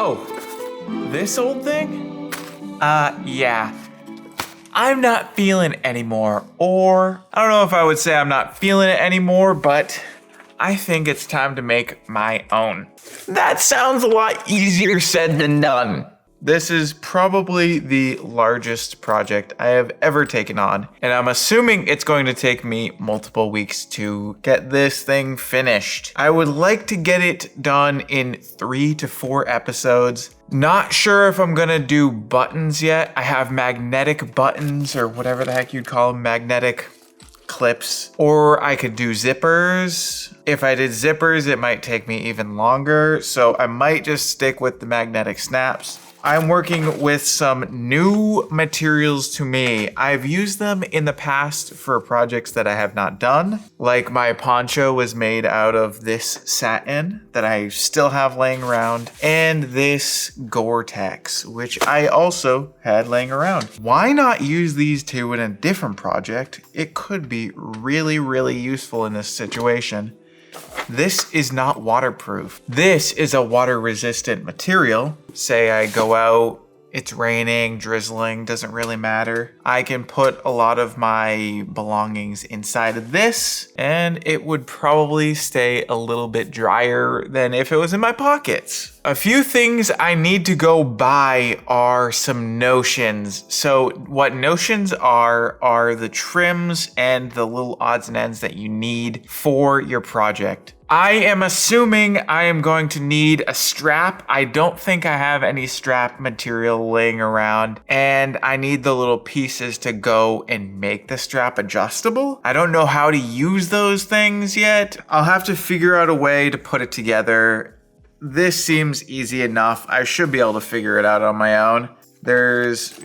Oh, this old thing? Yeah. I'm not feeling it anymore, or I don't know if I would say I'm not feeling it anymore, but I think it's time to make my own. That sounds a lot easier said than done. This is probably the largest project I have ever taken on, and I'm assuming it's going to take me multiple weeks to get this thing finished. I would like to get it done in 3 to 4 episodes. Not sure if I'm gonna do buttons yet. I have magnetic buttons, or whatever the heck you'd call them, magnetic clips, or I could do zippers. If I did zippers, it might take me even longer, so I might just stick with the magnetic snaps. I'm working with some new materials to me. I've used them in the past for projects that I have not done. Like my poncho was made out of this satin that I still have laying around, and this Gore-Tex, which I also had laying around. Why not use these two in a different project? It could be really, really useful in this situation. This is not waterproof. This is a water resistant material. Say I go out, it's raining, drizzling, doesn't really matter. I can put a lot of my belongings inside of this, and it would probably stay a little bit drier than if it was in my pockets. A few things I need to go buy are some notions. So what notions are the trims and the little odds and ends that you need for your project. I am assuming I am going to need a strap. I don't think I have any strap material laying around, and I need the little pieces to go and make the strap adjustable. I don't know how to use those things yet. I'll have to figure out a way to put it together. This seems easy enough. I should be able to figure it out on my own. There's,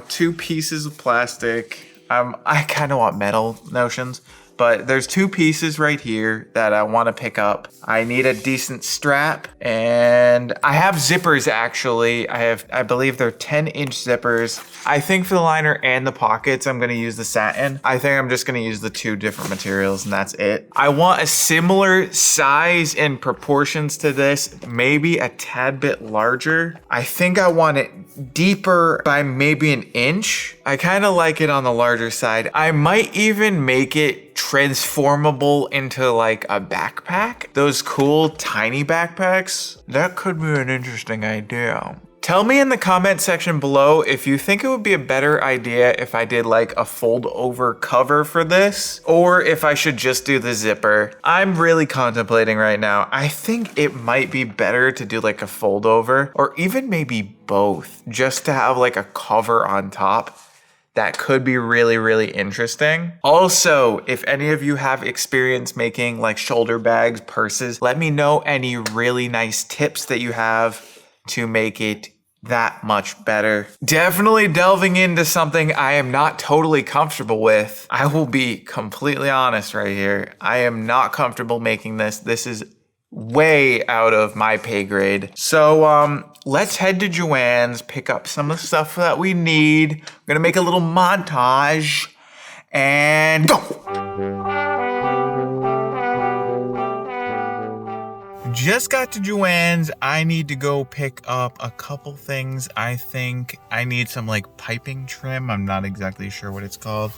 2 pieces of plastic. I kind of want metal notions. But there's 2 pieces right here that I want to pick up. I need a decent strap, and I have zippers actually. I believe they're 10-inch zippers. I think for the liner and the pockets, I'm gonna use the satin. I think I'm just gonna use the 2 different materials, and that's it. I want a similar size and proportions to this, maybe a tad bit larger. I think I want it deeper by maybe 1 inch. I kind of like it on the larger side. I might even make it transformable into like a backpack. Those cool tiny backpacks. That could be an interesting idea. Tell me in the comment section below if you think it would be a better idea if I did like a fold over cover for this, or if I should just do the zipper. I'm really contemplating right now. I think it might be better to do like a fold over, or even maybe both, just to have like a cover on top. That could be really, really interesting. Also, if any of you have experience making like shoulder bags, purses, let me know any really nice tips that you have to make it that much better. Definitely delving into something I am not totally comfortable with. I will be completely honest right here. I am not comfortable making this. This is way out of my pay grade. So let's head to Joann's, pick up some of the stuff that we need. I'm gonna make a little montage and go. Just got to Joann's. I need to go pick up a couple things. I think I need some like piping trim. I'm not exactly sure what it's called.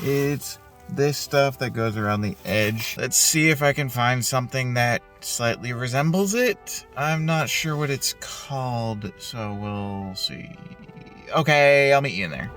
It's this stuff that goes around the edge. Let's see if I can find something that slightly resembles it. I'm not sure what it's called, so we'll see. Okay, I'll meet you in there.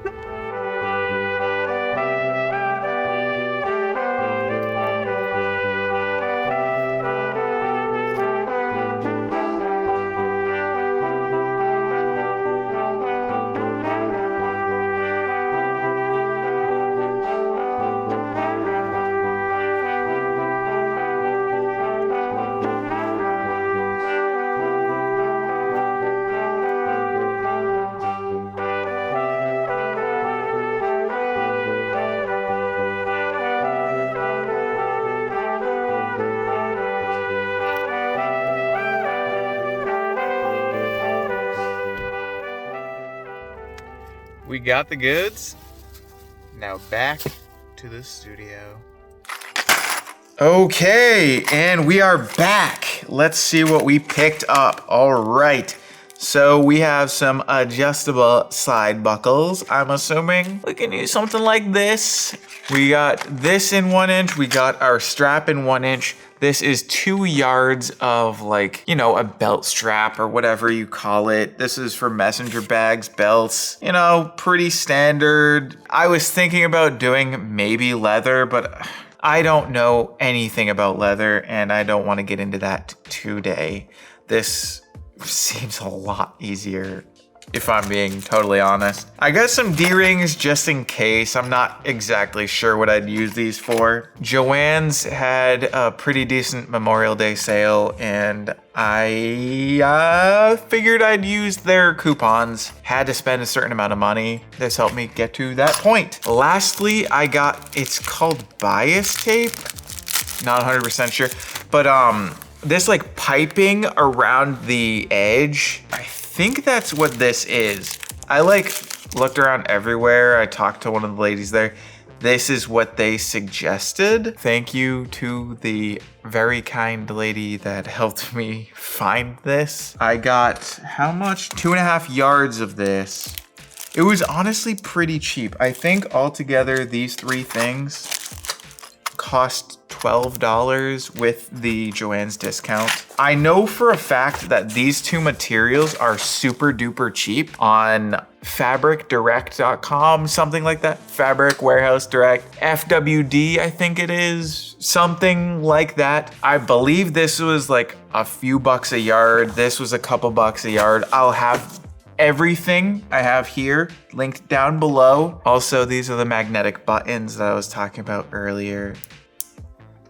We got the goods. Now back to the studio. Okay, and we are back. Let's see what we picked up. All right. So we have some adjustable side buckles, I'm assuming. We can use something like this. We got this in 1 inch. We got our strap in 1 inch. This is 2 yards of like, you know, a belt strap or whatever you call it. This is for messenger bags, belts, you know, pretty standard. I was thinking about doing maybe leather, but I don't know anything about leather and I don't want to get into that today. This seems a lot easier, if I'm being totally honest. I got some D-rings just in case. I'm not exactly sure what I'd use these for. Joann's had a pretty decent Memorial Day sale and I figured I'd use their coupons. Had to spend a certain amount of money. This helped me get to that point. Lastly, I got, it's called bias tape. Not 100% sure, but this like piping around the edge, I think that's what this is. I like looked around everywhere. I talked to one of the ladies there. This is what they suggested. Thank you to the very kind lady that helped me find this. I got, how much? 2.5 yards of this. It was honestly pretty cheap. I think altogether these 3 things cost $12 with the Joann's discount. I know for a fact that these 2 materials are super duper cheap on fabricdirect.com, something like that. Fabric Warehouse Direct, FWD, I think it is, something like that. I believe this was like a few bucks a yard. This was a couple bucks a yard. I'll have everything I have here linked down below. Also, these are the magnetic buttons that I was talking about earlier.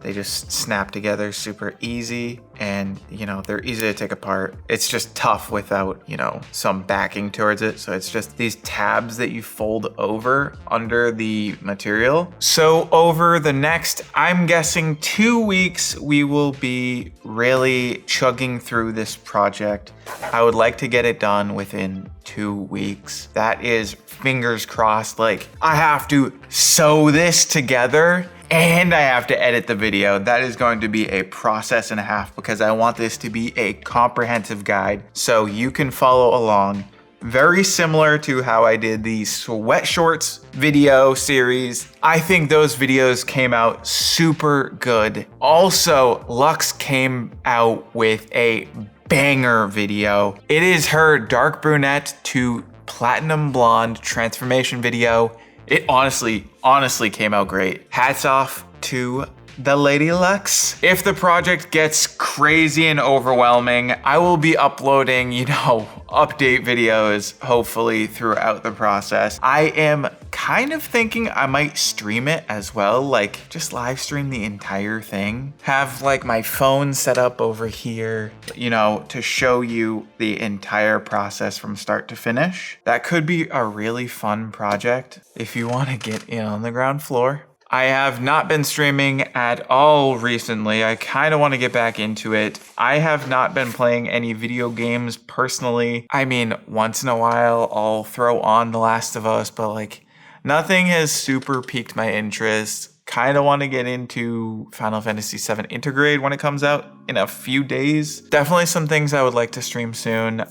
They just snap together super easy and, you know, they're easy to take apart. It's just tough without, you know, some backing towards it. So it's just these tabs that you fold over under the material. So over the next, I'm guessing 2 weeks, we will be really chugging through this project. I would like to get it done within 2 weeks. That is fingers crossed. Like, I have to sew this together and I have to edit the video. That is going to be a process and a half because I want this to be a comprehensive guide so you can follow along. Very similar to how I did the sweat shorts video series. I think those videos came out super good. Also, Lux came out with a banger video. It is her dark brunette to platinum blonde transformation video. It honestly came out great. Hats off to the Lady Lux. If the project gets crazy and overwhelming, I will be uploading, you know, update videos hopefully throughout the process. I am kind of thinking I might stream it as well, like just live stream the entire thing. Have like my phone set up over here, you know, to show you the entire process from start to finish. That could be a really fun project if you want to get in on the ground floor. I have not been streaming at all recently. I kind of want to get back into it. I have not been playing any video games personally. I mean, once in a while I'll throw on The Last of Us, but like nothing has super piqued my interest. Kind of want to get into Final Fantasy VII Intergrade when it comes out in a few days. Definitely some things I would like to stream soon.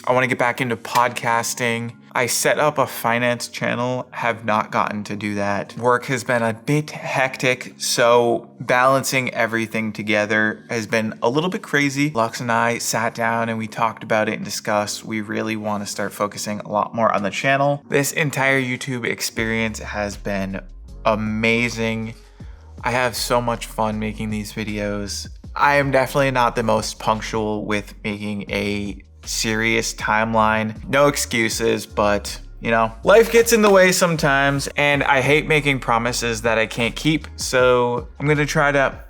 I want to get back into podcasting. I set up a finance channel, have not gotten to do that. Work has been a bit hectic, so balancing everything together has been a little bit crazy. Lux and I sat down and we talked about it and discussed we really want to start focusing a lot more on the channel. This entire YouTube experience has been amazing. I have so much fun making these videos. I am definitely not the most punctual with making a serious timeline. No excuses, but you know, life gets in the way sometimes and I hate making promises that I can't keep. So I'm gonna try to,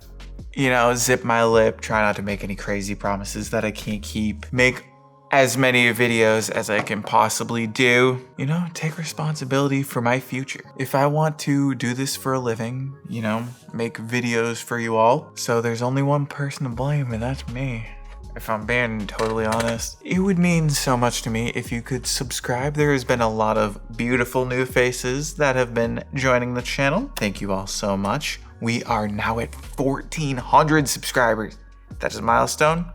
you know, zip my lip, try not to make any crazy promises that I can't keep. Make as many videos as I can possibly do. You know, take responsibility for my future. If I want to do this for a living, you know, make videos for you all. So there's only one person to blame and that's me. If I'm being totally honest, it would mean so much to me if you could subscribe. There has been a lot of beautiful new faces that have been joining the channel. Thank you all so much. We are now at 1,400 subscribers. That is a milestone.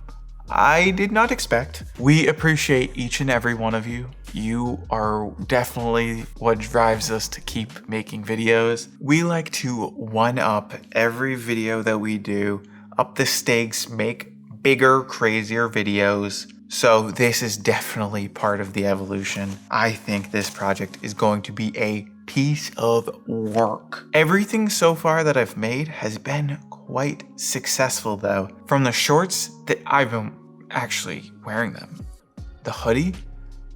I did not expect. We appreciate each and every one of you. You are definitely what drives us to keep making videos. We like to one-up every video that we do, up the stakes, make bigger, crazier videos. So this is definitely part of the evolution. I think this project is going to be a piece of work. Everything so far that I've made has been quite successful though. From the shorts that I've been actually wearing them, the hoodie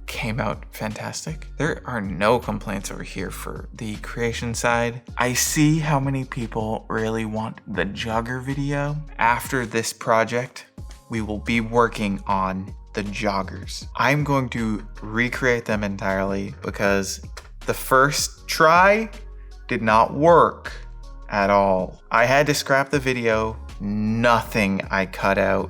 came out fantastic. There are no complaints over here for the creation side. I see how many people really want the jogger video. After this project, we will be working on the joggers. I'm going to recreate them entirely because the first try did not work at all. I had to scrap the video. Nothing I cut out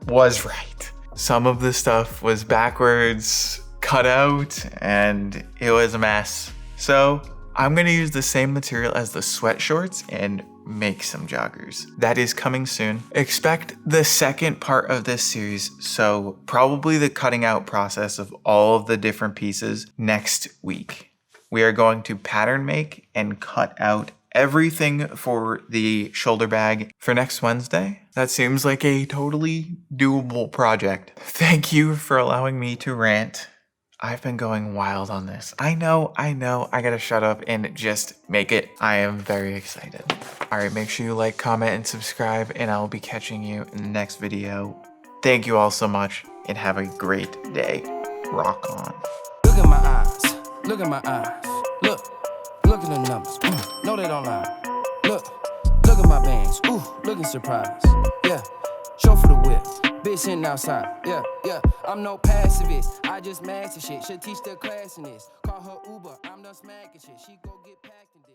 was right. Some of the stuff was backwards, cut out, and it was a mess. So I'm gonna use the same material as the sweat shorts and make some joggers. That is coming soon. Expect the second part of this series, so probably the cutting out process of all of the different pieces next week. We are going to pattern make and cut out everything for the shoulder bag for next Wednesday. That seems like a totally doable project. Thank you for allowing me to rant. I've been going wild on this. I know, I gotta shut up and just make it. I am very excited. All right, make sure you like, comment, and subscribe, and I'll be catching you in the next video. Thank you all so much, and have a great day. Rock on. Look at my eyes, look at my eyes. Look at the numbers, no they don't lie. Look at my bands, ooh, looking surprised. Yeah, show for the whip. Bitch sitting outside, yeah, I'm no pacifist, I just master shit. Should teach the class in this. Call her Uber, I'm done smacking shit. She go get packed.